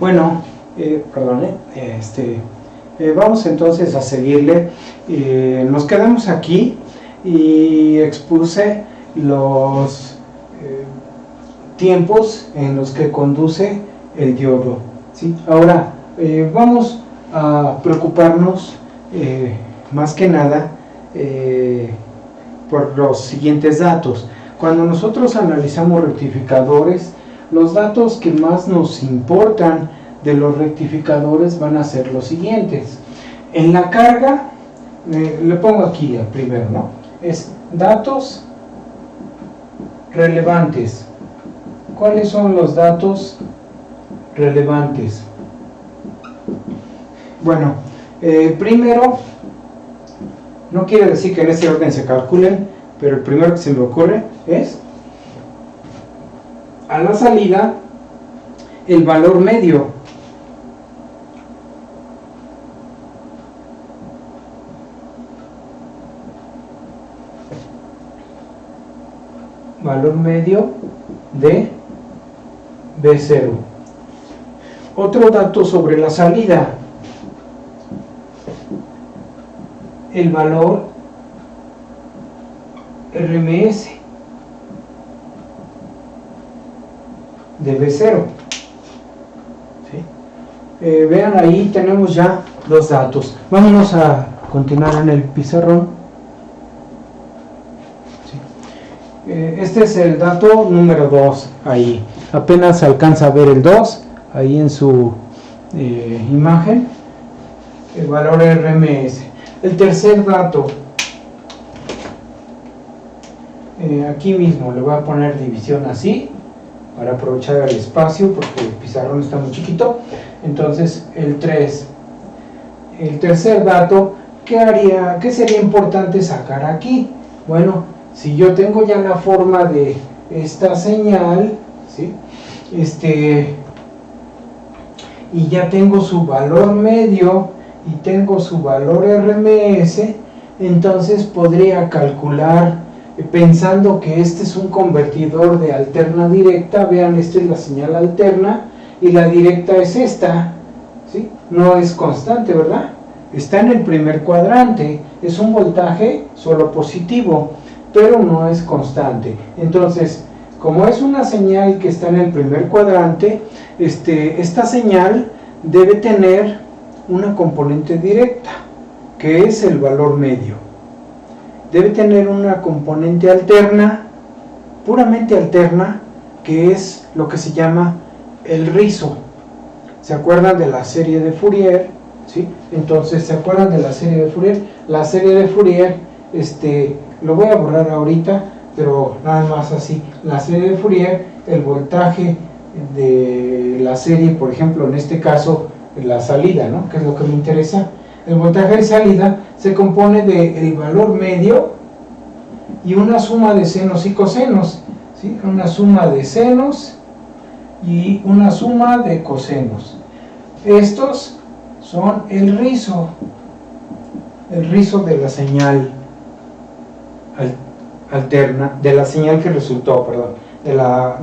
Bueno, vamos entonces a seguirle. Nos quedamos aquí y expuse los tiempos en los que conduce el diodo, ¿sí? Ahora vamos a preocuparnos más que nada por los siguientes datos. Cuando nosotros analizamos rectificadores, los datos que más nos importan de los rectificadores van a ser los siguientes. En la carga, le pongo aquí el primero, ¿no? Es datos relevantes. ¿Cuáles son los datos relevantes? Bueno, primero, no quiere decir que en ese orden se calculen, pero el primero que se me ocurre es a la salida el valor medio. Valor medio de B0. Otro dato sobre la salida, el valor RMS de B0. ¿Sí? Vean, ahí tenemos ya los datos. Vámonos a continuar en el pizarrón. ¿Sí? Este es el dato número 2. Ahí apenas se alcanza a ver el 2 ahí en su imagen, el valor RMS. El tercer dato, aquí mismo le voy a poner división así para aprovechar el espacio porque el pizarrón está muy chiquito. Entonces el 3, el tercer dato, ¿qué sería importante sacar aquí? Bueno, si yo tengo ya la forma de esta señal, ¿sí? Y ya tengo su valor medio y tengo su valor RMS, entonces podría calcular, pensando que este es un convertidor de alterna directa. Vean, esta es la señal alterna y la directa es esta, ¿sí? No es constante, ¿verdad? Está en el primer cuadrante, es un voltaje solo positivo, pero no es constante. Entonces, como es una señal que está en el primer cuadrante, esta señal debe tener una componente directa, que es el valor medio. Debe tener una componente alterna, puramente alterna, que es lo que se llama el rizo. ¿Se acuerdan de la serie de Fourier? ¿Sí? Entonces, ¿se acuerdan de la serie de Fourier? La serie de Fourier, lo voy a borrar ahorita, pero nada más así. La serie de Fourier, el voltaje de la serie, por ejemplo, en este caso, la salida, ¿no? Que es lo que me interesa. El voltaje de salida se compone del valor medio y una suma de senos y cosenos, ¿sí? Una suma de senos y una suma de cosenos. Estos son el rizo de la señal alterna, de la señal que resultó, perdón,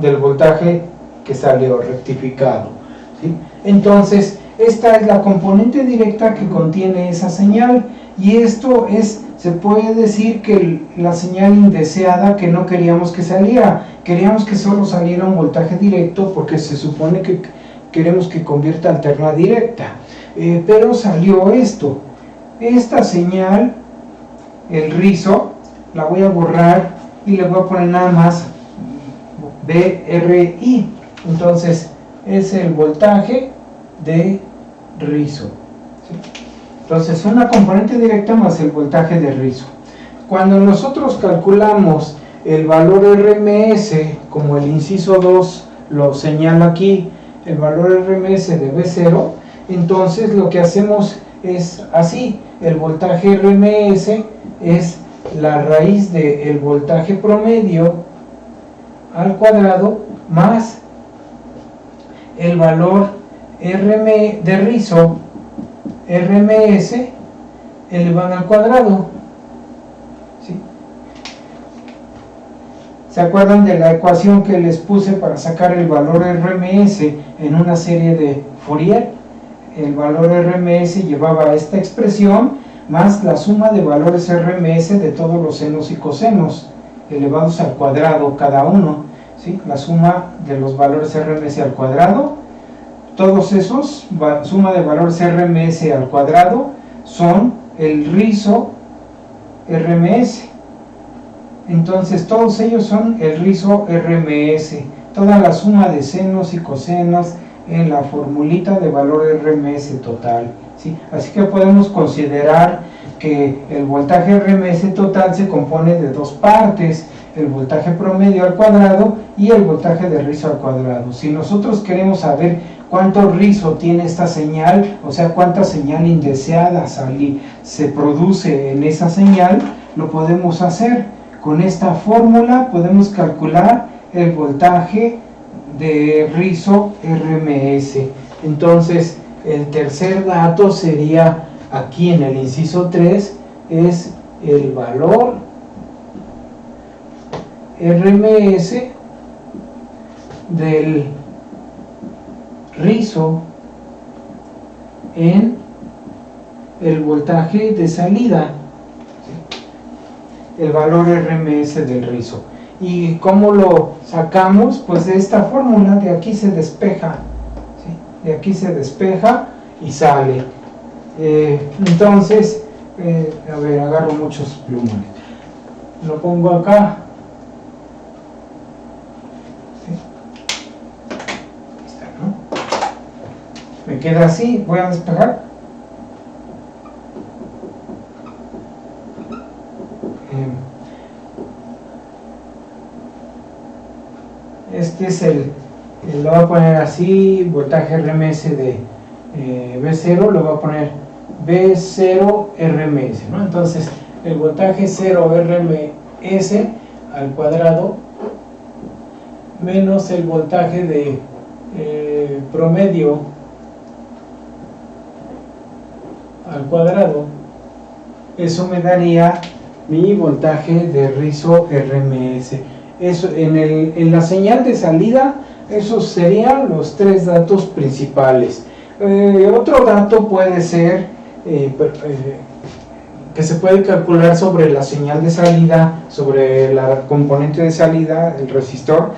del voltaje que salió rectificado, ¿sí? Entonces, esta es la componente directa que contiene esa señal, y esto es, se puede decir que la señal indeseada que no queríamos que saliera. Queríamos que solo saliera un voltaje directo porque se supone que queremos que convierta alterna directa, pero salió esto. Esta señal, el rizo, la voy a borrar y le voy a poner nada más BRI. Entonces es el voltaje de rizo, ¿sí? Entonces una componente directa más el voltaje de rizo. Cuando nosotros calculamos el valor RMS, como el inciso 2 lo señala aquí, el valor RMS de B0, entonces lo que hacemos es así: el voltaje RMS es la raíz del voltaje promedio al cuadrado más el valor de rizo, RMS, elevado al cuadrado, ¿sí? ¿Se acuerdan de la ecuación que les puse para sacar el valor RMS en una serie de Fourier, el valor RMS llevaba a esta expresión más la suma de valores RMS de todos los senos y cosenos elevados al cuadrado cada uno, ¿sí? La suma de los valores RMS al cuadrado, todos esos, suma de valores RMS al cuadrado, son el rizo RMS. Entonces todos ellos son el rizo RMS, toda la suma de senos y cosenos en la formulita de valor RMS total, ¿sí? Así que podemos considerar que el voltaje RMS total se compone de dos partes, el voltaje promedio al cuadrado y el voltaje de rizo al cuadrado. Si nosotros queremos saber cuánto rizo tiene esta señal, o sea, cuánta señal indeseada se produce en esa señal, lo podemos hacer. Con esta fórmula podemos calcular el voltaje de rizo RMS. Entonces, el tercer dato sería, aquí en el inciso 3, es el valor RMS del rizo en el voltaje de salida, el valor RMS del rizo. ¿Y cómo lo sacamos? Pues de esta fórmula, de aquí se despeja, ¿sí? De aquí se despeja y sale. Entonces, a ver, agarro muchos plumones, lo pongo acá, ¿sí? Ahí está, ¿no? Me queda así, voy a despejar. Este es lo voy a poner así, voltaje RMS de B0, lo voy a poner B0 RMS, ¿no? Entonces, el voltaje 0 RMS al cuadrado menos el voltaje de promedio al cuadrado, eso me daría mi voltaje de rizo RMS. Eso, en la señal de salida, esos serían los tres datos principales. Otro dato puede ser que se puede calcular sobre la señal de salida, sobre la componente de salida, el resistor,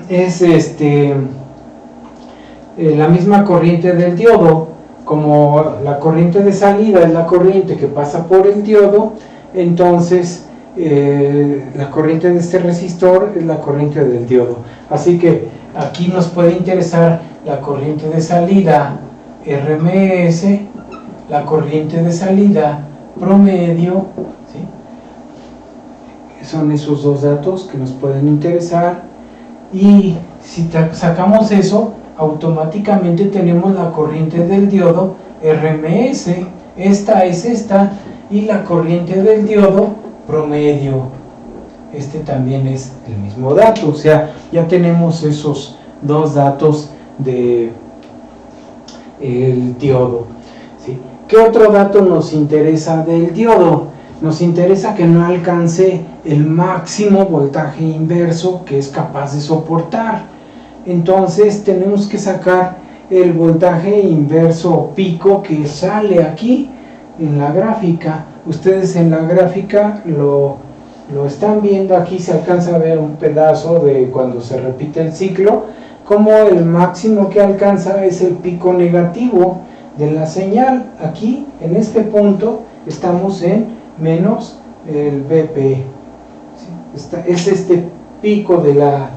es la misma corriente del diodo. Como la corriente de salida es la corriente que pasa por el diodo, entonces la corriente de este resistor es la corriente del diodo. Así que aquí nos puede interesar la corriente de salida RMS, la corriente de salida promedio, ¿sí? Son esos dos datos que nos pueden interesar, y si sacamos eso, automáticamente tenemos la corriente del diodo RMS, esta es esta, y la corriente del diodo promedio, este también es el mismo dato. O sea, ya tenemos esos dos datos de el diodo, ¿sí? ¿Qué otro dato nos interesa del diodo? Nos interesa que no alcance el máximo voltaje inverso que es capaz de soportar. Entonces tenemos que sacar el voltaje inverso pico que sale aquí en la gráfica. Ustedes en la gráfica lo están viendo, aquí se alcanza a ver un pedazo de cuando se repite el ciclo, como el máximo que alcanza es el pico negativo de la señal. Aquí en este punto estamos en menos el BP, ¿sí? Es este pico de la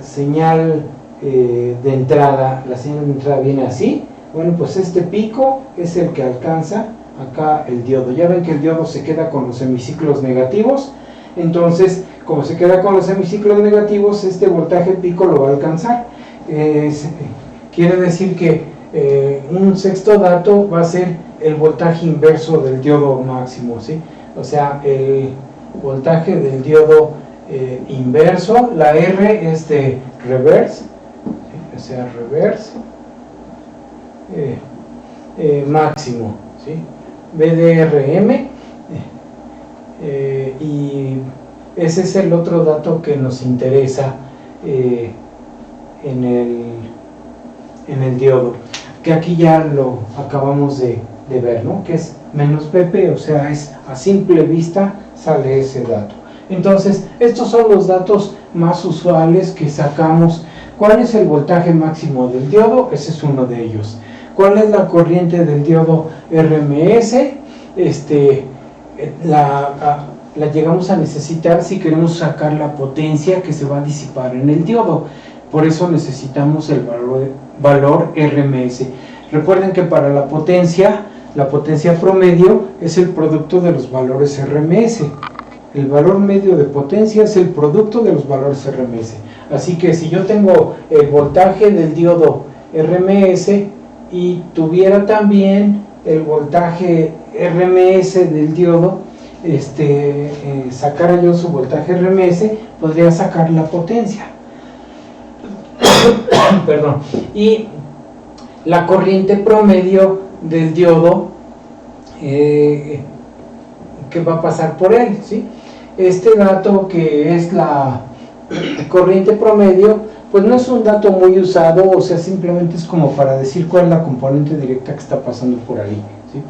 señal de entrada. La señal de entrada viene así. Bueno, pues este pico es el que alcanza acá el diodo. Ya ven que el diodo se queda con los semiciclos negativos. Entonces, como se queda con los semiciclos negativos, este voltaje pico lo va a alcanzar. Quiere decir que un sexto dato va a ser el voltaje inverso del diodo máximo, ¿sí? O sea, el voltaje del diodo inverso, la R es de reverse, ¿sí? O sea, reverse máximo, ¿sí? BDRM, y ese es el otro dato que nos interesa en el diodo, que aquí ya lo acabamos de ver, ¿no? Que es menos Vp, o sea, es a simple vista sale ese dato. Entonces, estos son los datos más usuales que sacamos. ¿Cuál es el voltaje máximo del diodo? Ese es uno de ellos. ¿Cuál es la corriente del diodo RMS? La llegamos a necesitar si queremos sacar la potencia que se va a disipar en el diodo. Por eso necesitamos el valor RMS. Recuerden que para la potencia promedio es el producto de los valores RMS. El valor medio de potencia es el producto de los valores RMS. Así que si yo tengo el voltaje del diodo RMS y tuviera también el voltaje RMS del diodo, sacara yo su voltaje RMS, podría sacar la potencia. Perdón. Y la corriente promedio del diodo, que va a pasar por él, ¿sí? Este dato que es la corriente promedio, pues no es un dato muy usado, o sea, simplemente es como para decir cuál es la componente directa que está pasando por ahí, ¿sí?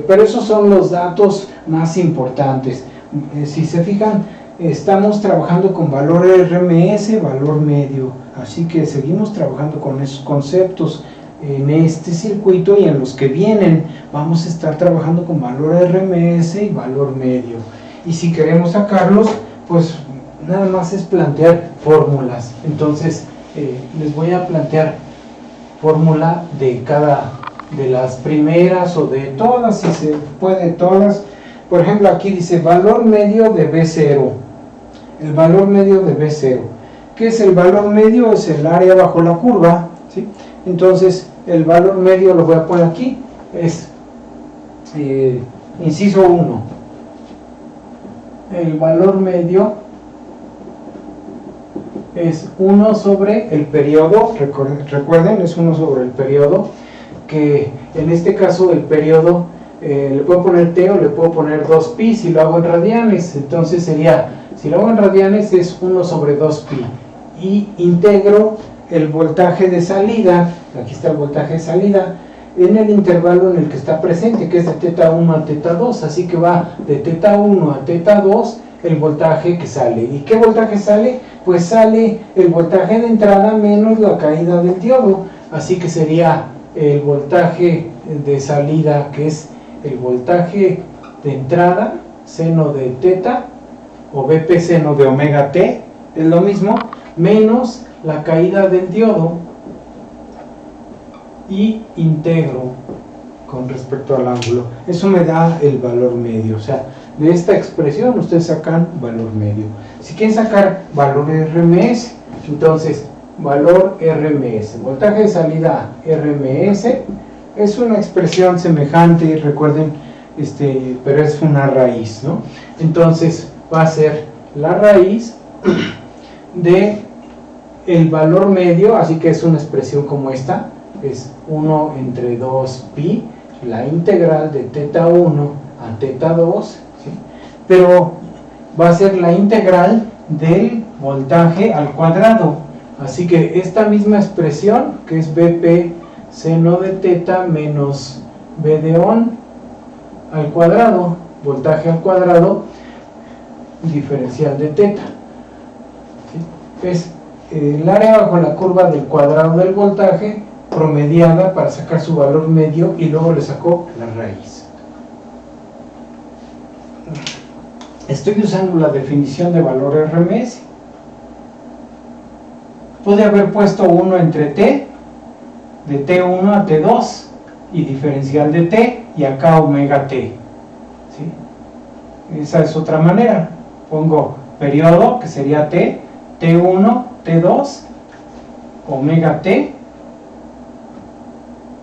Pero esos son los datos más importantes. Si se fijan, estamos trabajando con valor RMS, valor medio, así que seguimos trabajando con esos conceptos. En este circuito y en los que vienen vamos a estar trabajando con valor RMS y valor medio, y si queremos sacarlos, pues nada más es plantear fórmulas. Entonces les voy a plantear fórmula de cada de las primeras o de todas, si se puede todas. Por ejemplo, aquí dice valor medio de B0. El valor medio de B0, ¿qué es el valor medio? Es el área bajo la curva, ¿sí? Entonces el valor medio lo voy a poner aquí, es inciso 1. El valor medio es 1 sobre el periodo. Recuerden, es 1 sobre el periodo, que en este caso el periodo le puedo poner T o le puedo poner 2pi si lo hago en radianes. Entonces sería, si lo hago en radianes, es 1 sobre 2pi, y integro el voltaje de salida, aquí está el voltaje de salida, en el intervalo en el que está presente, que es de teta 1 a teta 2, así que va de teta 1 a teta 2 el voltaje que sale. ¿Y qué voltaje sale? Pues sale el voltaje de entrada menos la caída del diodo, así que sería el voltaje de salida, que es el voltaje de entrada, seno de teta, o BP seno de omega t, es lo mismo, menos la caída del diodo, y integro con respecto al ángulo. Eso me da el valor medio. O sea, de esta expresión ustedes sacan valor medio. Si quieren sacar valor RMS, entonces valor RMS, voltaje de salida RMS, es una expresión semejante, recuerden, pero es una raíz, ¿no? Entonces va a ser la raíz de el valor medio, así que es una expresión como esta, es 1 entre 2pi, la integral de teta 1 a teta 2, ¿sí? Pero va a ser la integral del voltaje al cuadrado, así que esta misma expresión, que es BP seno de teta menos B de on al cuadrado, voltaje al cuadrado, diferencial de teta, ¿sí? Es el área bajo la curva del cuadrado del voltaje promediada para sacar su valor medio, y luego le sacó la raíz. Estoy usando la definición de valor RMS. Pude haber puesto 1 entre t, de t1 a t2, y diferencial de t, y acá omega t, ¿sí? Esa es otra manera. Pongo periodo, que sería t, t1, t2, omega t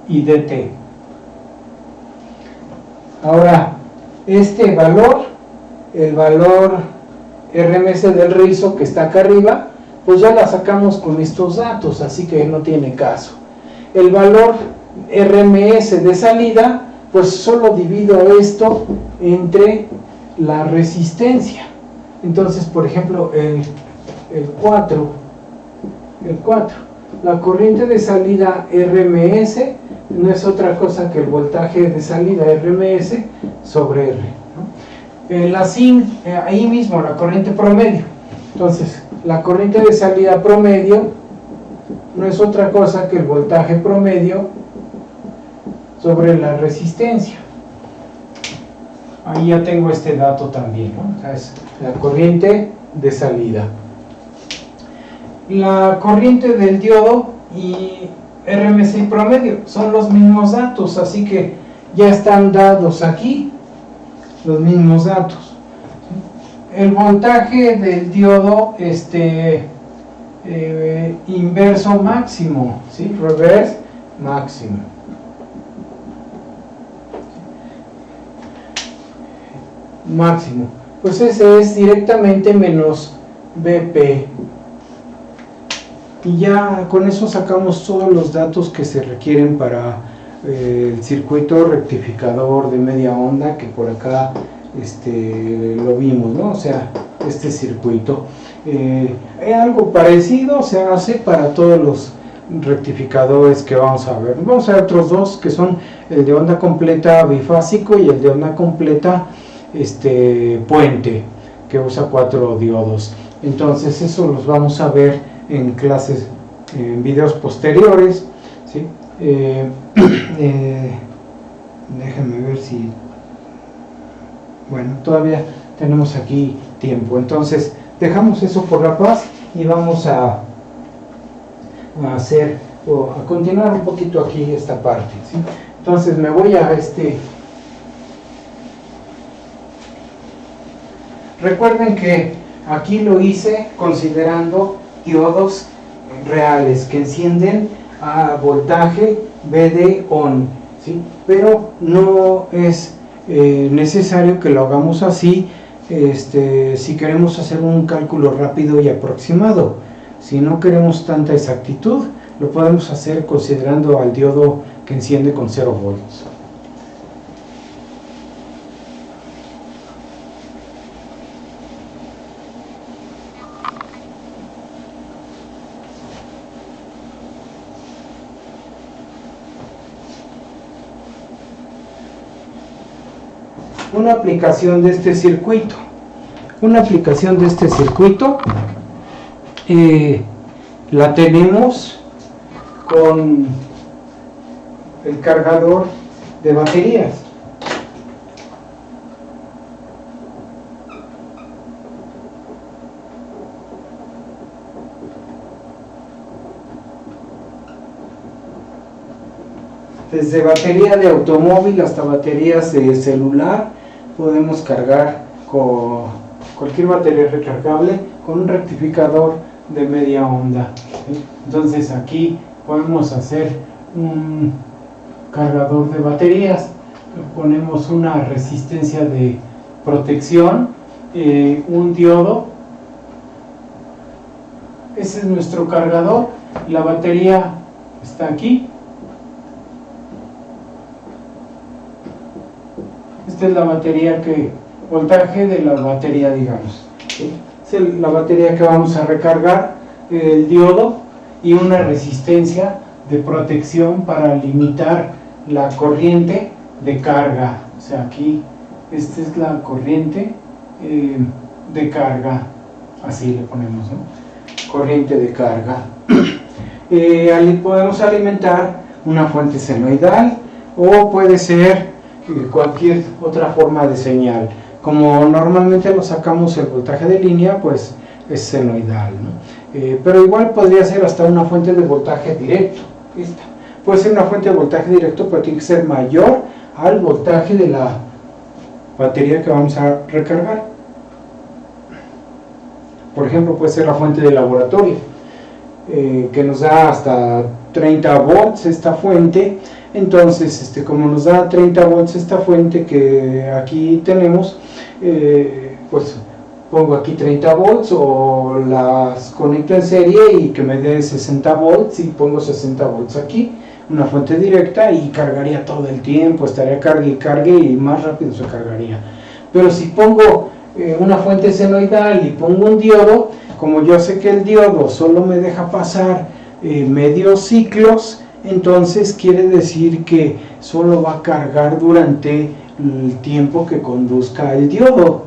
y dt. Ahora, este valor, el valor RMS del rizo que está acá arriba, pues ya la sacamos con estos datos, así que no tiene caso. El valor RMS de salida, pues solo divido esto entre la resistencia. Entonces, por ejemplo, el 4 el 4. La corriente de salida RMS no es otra cosa que el voltaje de salida RMS sobre R, ¿no? La SIN, ahí mismo, la corriente promedio. Entonces, la corriente de salida promedio no es otra cosa que el voltaje promedio sobre la resistencia. Ahí ya tengo este dato también, ¿no? O sea, es la corriente de salida. La corriente del diodo y RMS y promedio son los mismos datos, así que ya están dados aquí los mismos datos. El voltaje del diodo inverso máximo, ¿sí? Reverse máximo. Máximo, pues ese es directamente menos BP. Y ya con eso sacamos todos los datos que se requieren para el circuito rectificador de media onda, que por acá lo vimos, ¿no? O sea, este circuito. Algo parecido se hace para todos los rectificadores que vamos a ver. Vamos a ver otros dos, que son el de onda completa bifásico y el de onda completa puente, que usa 4 diodos. Entonces eso los vamos a ver en clases, en videos posteriores, ¿sí? Déjenme ver si... Bueno, todavía tenemos aquí tiempo, entonces dejamos eso por la paz y vamos a hacer, o a continuar un poquito aquí esta parte, ¿sí? Entonces me voy a Recuerden que aquí lo hice considerando diodos reales que encienden a voltaje VD on, ¿sí? Pero no es necesario que lo hagamos así si queremos hacer un cálculo rápido y aproximado. Si no queremos tanta exactitud, lo podemos hacer considerando al diodo que enciende con 0 volts. Una aplicación de este circuito. La tenemos con el cargador de baterías. Desde batería de automóvil hasta baterías de celular, podemos cargar con cualquier batería recargable con un rectificador de media onda. Entonces aquí podemos hacer un cargador de baterías, ponemos una resistencia de protección, un diodo, ese es nuestro cargador, la batería está aquí. Esta es la batería voltaje de la batería, digamos, ¿sí? Es la batería que vamos a recargar, el diodo y una resistencia de protección para limitar la corriente de carga. O sea, aquí, esta es la corriente de carga, así le ponemos, ¿no? Corriente de carga. Podemos alimentar una fuente senoidal o puede ser cualquier otra forma de señal. Como normalmente lo sacamos el voltaje de línea, pues es senoidal, ¿no? Pero igual podría ser hasta una fuente de voltaje directo. Esta puede ser una fuente de voltaje directo, pero tiene que ser mayor al voltaje de la batería que vamos a recargar. Por ejemplo, puede ser la fuente de laboratorio, que nos da hasta 30 volts esta fuente. Entonces, como nos da 30 volts esta fuente que aquí tenemos, pues pongo aquí 30 volts o las conecto en serie y que me dé 60 volts y pongo 60 volts aquí, una fuente directa, y cargaría todo el tiempo, estaría cargue y cargue y más rápido se cargaría. Pero si pongo una fuente senoidal y pongo un diodo, como yo sé que el diodo solo me deja pasar medios ciclos, entonces quiere decir que solo va a cargar durante el tiempo que conduzca el diodo.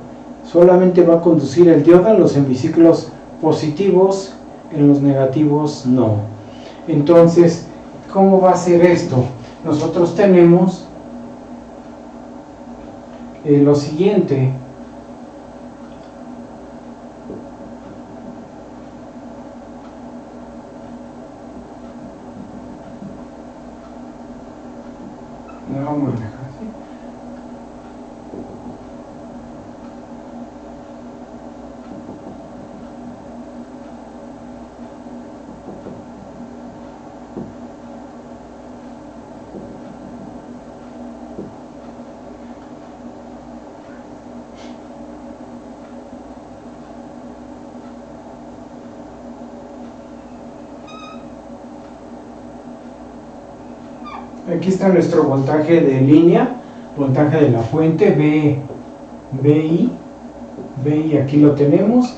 Solamente va a conducir el diodo en los semiciclos positivos, en los negativos no. Entonces, ¿cómo va a ser esto? Nosotros tenemos lo siguiente. Vamos a dejar así. Aquí está nuestro voltaje de línea, voltaje de la fuente, VI, aquí lo tenemos,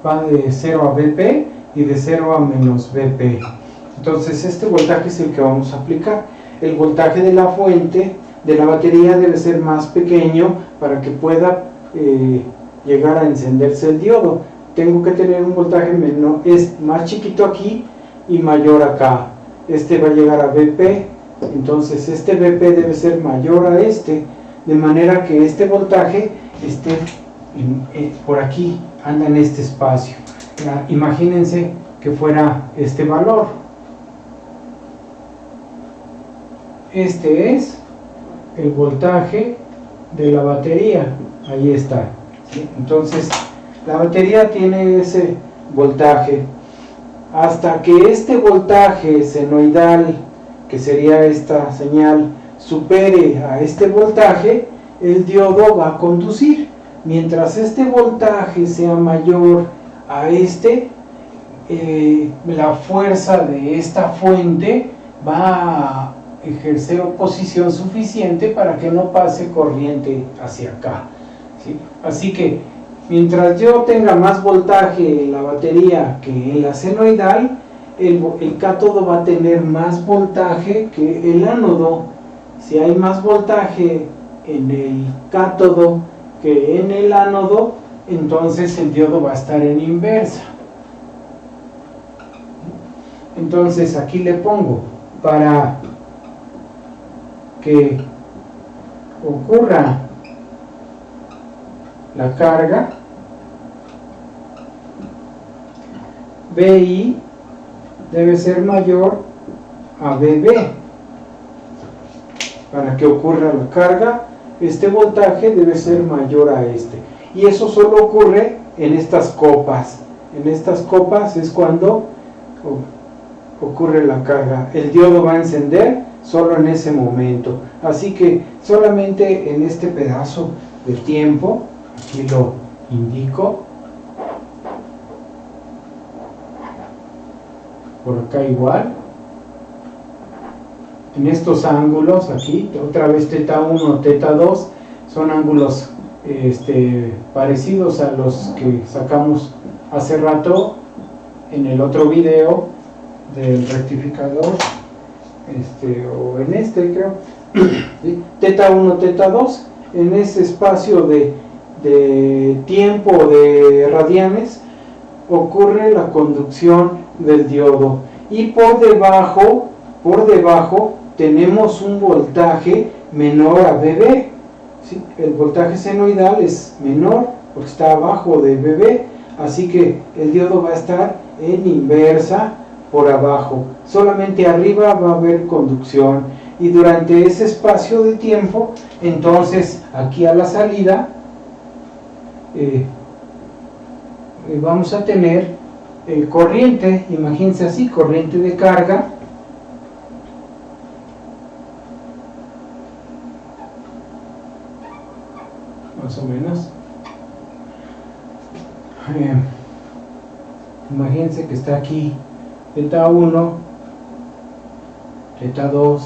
va de 0 a VP y de 0 a menos VP. Entonces este voltaje es el que vamos a aplicar. El voltaje de la fuente, de la batería, debe ser más pequeño para que pueda llegar a encenderse el diodo. Tengo que tener un voltaje menor, es más chiquito aquí y mayor acá. Este va a llegar a VP, entonces este VP debe ser mayor a este, de manera que este voltaje esté por aquí, anda en este espacio. Imagínense que fuera este valor. Este es el voltaje de la batería, ahí está, ¿sí? Entonces la batería tiene ese voltaje. Hasta que este voltaje senoidal, que sería esta señal, supere a este voltaje, el diodo va a conducir. Mientras este voltaje sea mayor a este, la fuerza de esta fuente va a ejercer oposición suficiente para que no pase corriente hacia acá, ¿sí? Así que mientras yo tenga más voltaje en la batería que en la senoidal, el cátodo va a tener más voltaje que el ánodo. Si hay más voltaje en el cátodo que en el ánodo, entonces el diodo va a estar en inversa. Entonces aquí le pongo, para que ocurra la carga, VI debe ser mayor a VB. Para que ocurra la carga, este voltaje debe ser mayor a este. Y eso solo ocurre en estas copas. En estas copas es cuando ocurre la carga. El diodo va a encender solo en ese momento. Así que solamente en este pedazo de tiempo, aquí lo indico, por acá igual, en estos ángulos aquí, otra vez θ1, θ2, son ángulos parecidos a los que sacamos hace rato en el otro video del rectificador, o en este creo, ¿sí? θ1, θ2, en ese espacio de tiempo de radianes ocurre la conducción del diodo, y por debajo tenemos un voltaje menor a VB, ¿sí? El voltaje senoidal es menor porque está abajo de VB, así que el diodo va a estar en inversa por abajo. Solamente arriba va a haber conducción, y durante ese espacio de tiempo, entonces aquí a la salida vamos a tener corriente, imagínense así, corriente de carga, más o menos. Imagínense que está aquí θ1, θ2,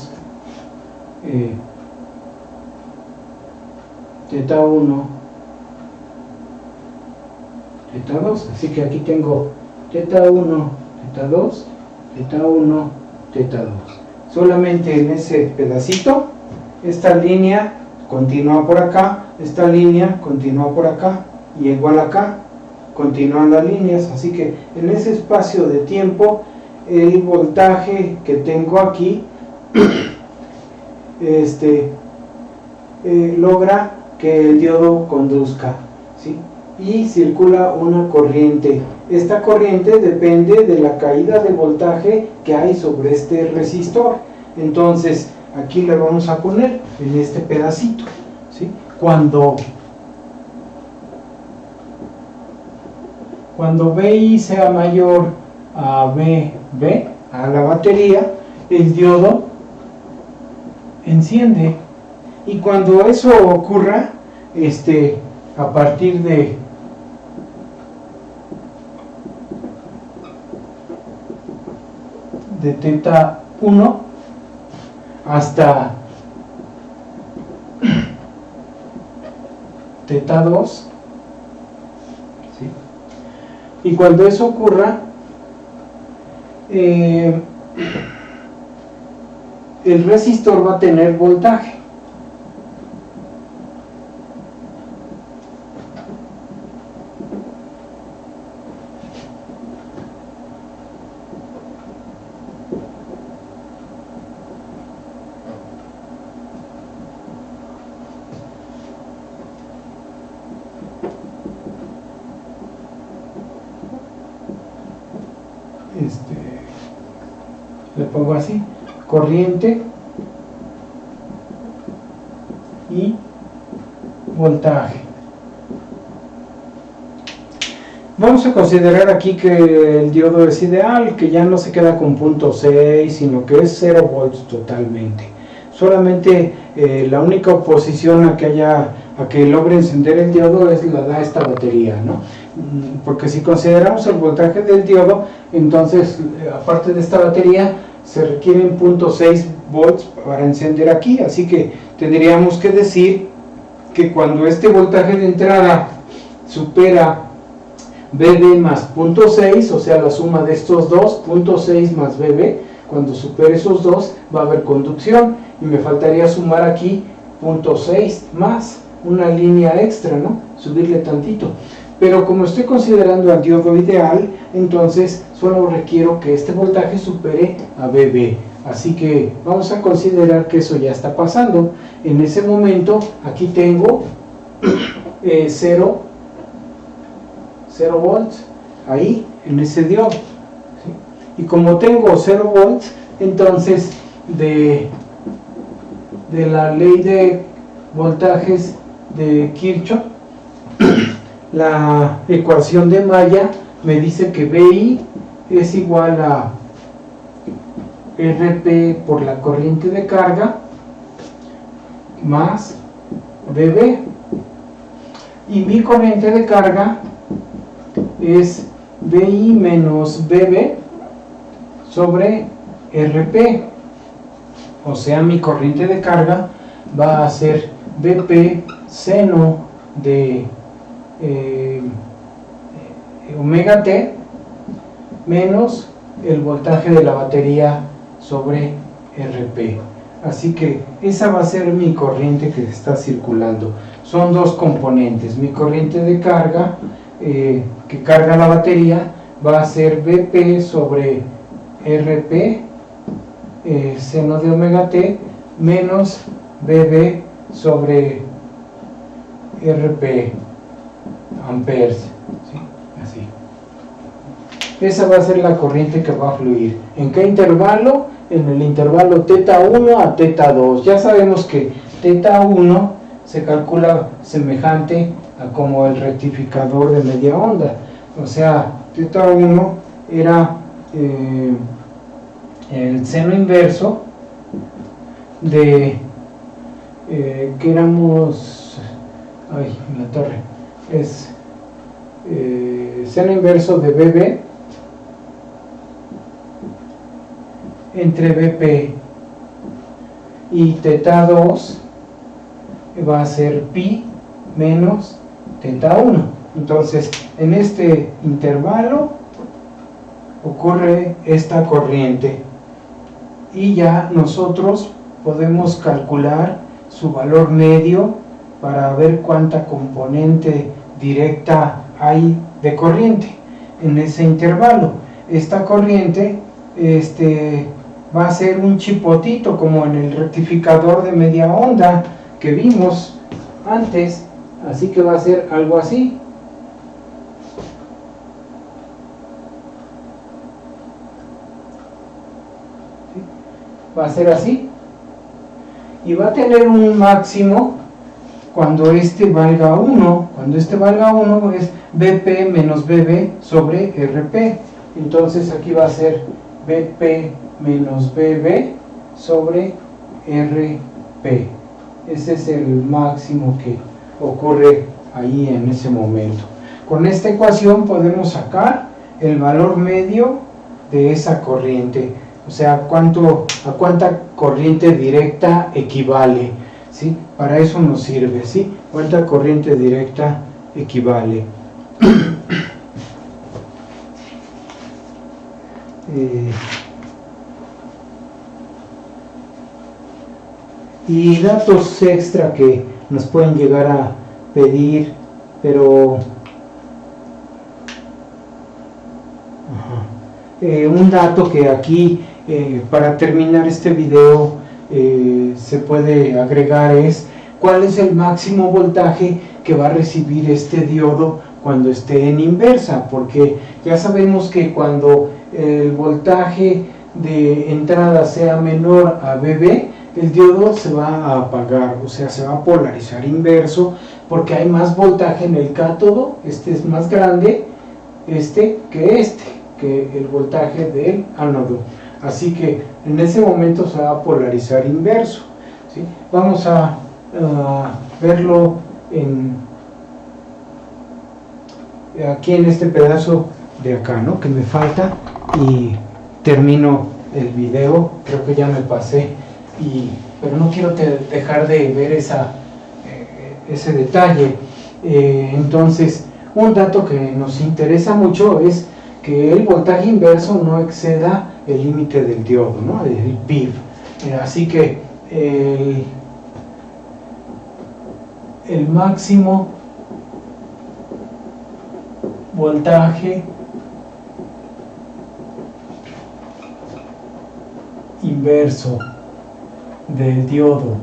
θ1, teta 2. Así que aquí tengo teta 1, teta 2, teta 1, teta 2. Solamente en ese pedacito, esta línea continúa por acá, esta línea continúa por acá, y igual acá continúan las líneas. Así que en ese espacio de tiempo, el voltaje que tengo aquí logra que el diodo conduzca, ¿sí? Y circula una corriente. Esta corriente depende de la caída de voltaje que hay sobre este resistor. Entonces aquí le vamos a poner en este pedacito, ¿sí? Cuando VI sea mayor a VB, a la batería, el diodo enciende. Y cuando eso ocurra, a partir de teta 1 hasta teta 2, ¿sí? Y cuando eso ocurra, el resistor va a tener voltaje. Le pongo así: corriente y voltaje. Vamos a considerar aquí que el diodo es ideal, que ya no se queda con 0.6, sino que es 0 volts totalmente. Solamente la única oposición a que logre encender el diodo la da esta batería, ¿no? Porque si consideramos el voltaje del diodo, entonces aparte de esta batería se requieren 0.6 volts para encender aquí. Así que tendríamos que decir que cuando este voltaje de entrada supera VB más 0.6, o sea la suma de estos dos, 0.6 más VB, cuando supere esos dos va a haber conducción, y me faltaría sumar aquí 0.6 más una línea extra, ¿no? Subirle tantito. Pero como estoy considerando al diodo ideal, entonces solo requiero que este voltaje supere a VB. Así que vamos a considerar que eso ya está pasando. En ese momento aquí tengo 0 volts ahí en ese diodo, ¿sí? Y como tengo 0 volts, entonces de la ley de voltajes de Kirchhoff, la ecuación de Maya me dice que VI es igual a RP por la corriente de carga más VB, y mi corriente de carga es VI menos VB sobre RP, o sea mi corriente de carga va a ser VP seno de omega t menos el voltaje de la batería sobre RP. Así que esa va a ser mi corriente que está circulando. Son dos componentes: mi corriente de carga que carga la batería va a ser VP sobre RP seno de omega t menos VB sobre RP amperes, ¿sí? Así. Esa va a ser la corriente que va a fluir. ¿En qué intervalo? En el intervalo teta 1 a teta 2. Ya sabemos que teta 1 se calcula semejante a como el rectificador de media onda. O sea, teta 1 era el seno inverso de que éramos, ay, en la torre, es seno inverso de VB entre VP, y teta 2 va a ser pi menos teta 1. Entonces, en este intervalo ocurre esta corriente y ya nosotros podemos calcular su valor medio para ver cuánta componente directa hay de corriente en ese intervalo. Esta corriente va a ser un chipotito como en el rectificador de media onda que vimos antes, así que va a ser algo así. Va a ser así y va a tener un máximo cuando valga 1. Cuando valga 1 es BP menos BB sobre RP. Entonces aquí va a ser BP menos BB sobre RP. Ese es el máximo que ocurre ahí en ese momento. Con esta ecuación podemos sacar el valor medio de esa corriente, o sea, a cuánta corriente directa equivale, ¿sí? Para eso nos sirve, ¿sí? Cuánta corriente directa equivale. Y datos extra que nos pueden llegar a pedir, pero un dato que aquí para terminar este video se puede agregar es cuál es el máximo voltaje que va a recibir este diodo cuando esté en inversa, porque ya sabemos que cuando el voltaje de entrada sea menor a BB, el diodo se va a apagar, o sea, se va a polarizar inverso, porque hay más voltaje en el cátodo, este es más grande, que el voltaje del ánodo. Así que en ese momento se va a polarizar inverso, ¿sí? Vamos a verlo aquí en este pedazo de acá, ¿no? Que me falta, y termino el video. Creo que ya me pasé, pero no quiero dejar de ver ese detalle. Entonces, un dato que nos interesa mucho es que el voltaje inverso no exceda el límite del diodo, ¿no? El PIV. Así que el máximo voltaje inverso del diodo,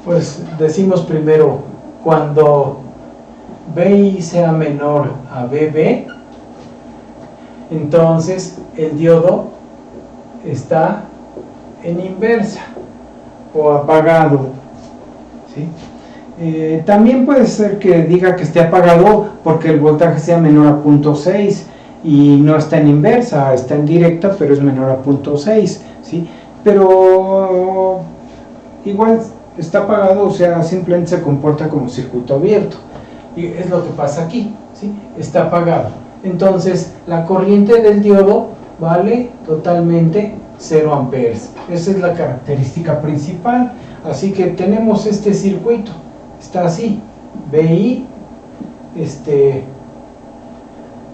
pues decimos primero cuando BI sea menor a BB, entonces el diodo está en inversa o apagado, ¿sí? También puede ser que diga que esté apagado porque el voltaje sea menor a 0.6 y no está en inversa, está en directa, pero es menor a 0.6, ¿sí? Pero igual está apagado, o sea, simplemente se comporta como circuito abierto. Y es lo que pasa aquí, ¿sí? Está apagado. Entonces, la corriente del diodo vale totalmente 0 amperes. Esa es la característica principal. Así que tenemos este circuito. Está así. BI,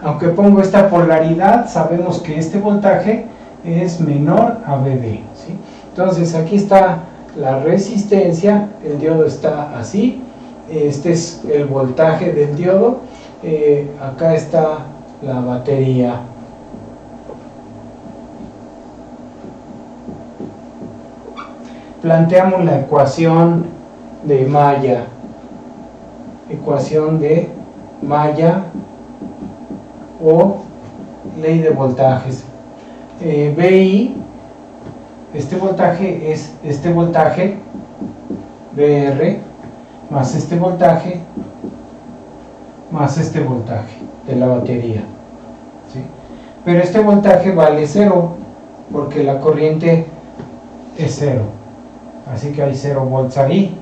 aunque pongo esta polaridad, sabemos que este voltaje es menor a BB, ¿sí? Entonces, aquí está la resistencia. El diodo está así. Este es el voltaje del diodo. Acá está la batería. Planteamos la ecuación de Maya. Ecuación de Maya o ley de voltajes. BI, este voltaje es este voltaje, BR, más este voltaje de la batería, ¿sí? Pero este voltaje vale 0 porque la corriente es 0, así que hay 0 volts ahí,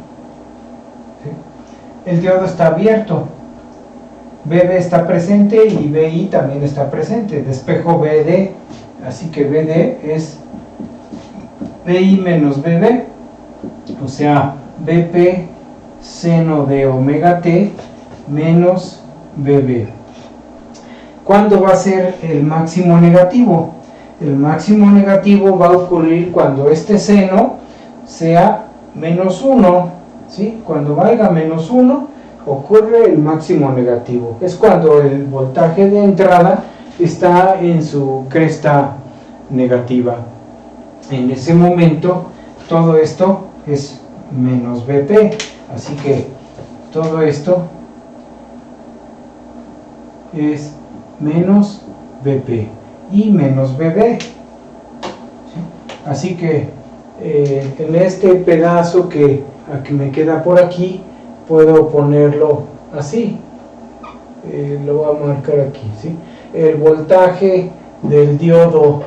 ¿sí? El diodo está abierto, BB está presente y BI también está presente. Despejo BD, así que BD es BI menos BB, o sea, BP seno de omega t menos BB. ¿Cuándo va a ser el máximo negativo? El máximo negativo va a ocurrir cuando este seno sea menos 1, ¿sí? Cuando valga menos 1, ocurre el máximo negativo. Es cuando el voltaje de entrada está en su cresta negativa. En ese momento, todo esto es menos BP. Así que todo esto es menos BP y menos BB. ¿Sí? Así que en este pedazo que me queda por aquí, puedo ponerlo así. Lo voy a marcar aquí, ¿sí? El voltaje del diodo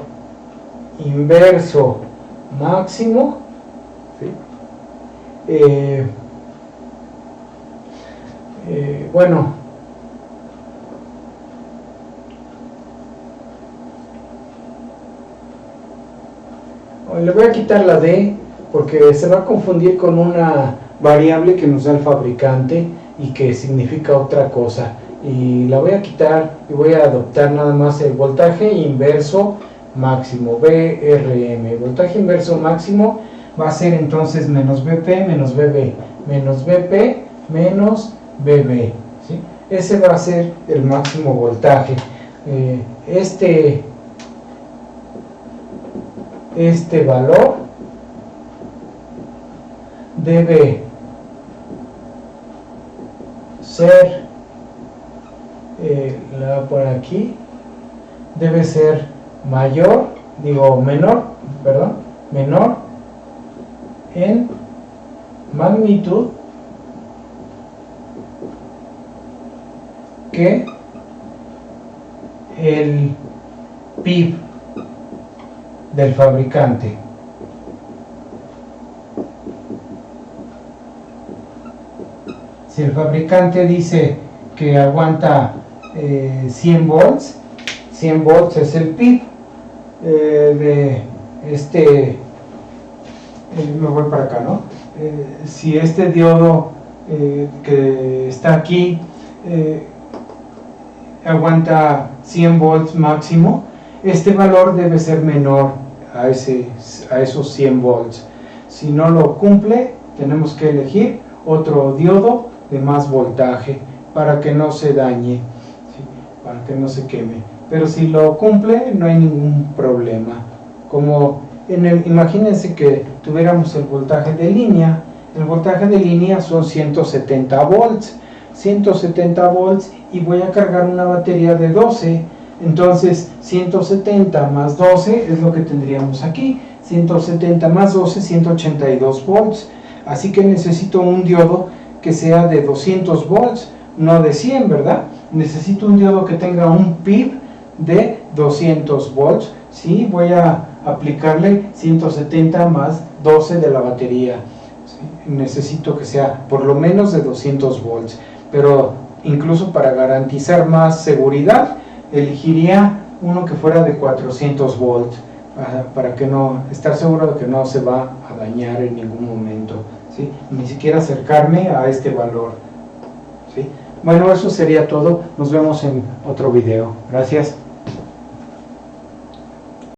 inverso máximo, ¿sí? Bueno, le voy a quitar la D porque se va a confundir con una variable que nos da el fabricante y que significa otra cosa, y la voy a quitar y voy a adoptar nada más el voltaje inverso máximo, VRM. El voltaje inverso máximo va a ser entonces menos BP menos BB, menos BP menos BB, ¿sí? Ese va a ser el máximo voltaje. Este valor debe ser, por aquí, debe ser menor en magnitud que el PIB del fabricante. Si el fabricante dice que aguanta 100 volts, 100 volts es el PIB de este, me voy para acá, ¿no? Si este diodo que está aquí aguanta 100 volts máximo, este valor debe ser menor a esos 100 volts. Si no lo cumple, tenemos que elegir otro diodo de más voltaje para que no se dañe, ¿sí? Para que no se queme. Pero si lo cumple, no hay ningún problema. Como imagínense que tuviéramos el voltaje de línea. El voltaje de línea son 170 volts. 170 volts y voy a cargar una batería de 12. Entonces 170 más 12 es lo que tendríamos aquí. 170 más 12, 182 volts. Así que necesito un diodo que sea de 200 volts, no de 100, ¿verdad? Necesito un diodo que tenga un PIB de 200 volts. Sí, voy a aplicarle 170 más 12 de la batería. ¿Sí? Necesito que sea por lo menos de 200 volts. Pero incluso para garantizar más seguridad, elegiría uno que fuera de 400 volts para que estar seguro de que no se va a dañar en ningún momento, ¿sí? Ni siquiera acercarme a este valor, ¿sí? Bueno, eso sería todo. Nos vemos en otro video. Gracias.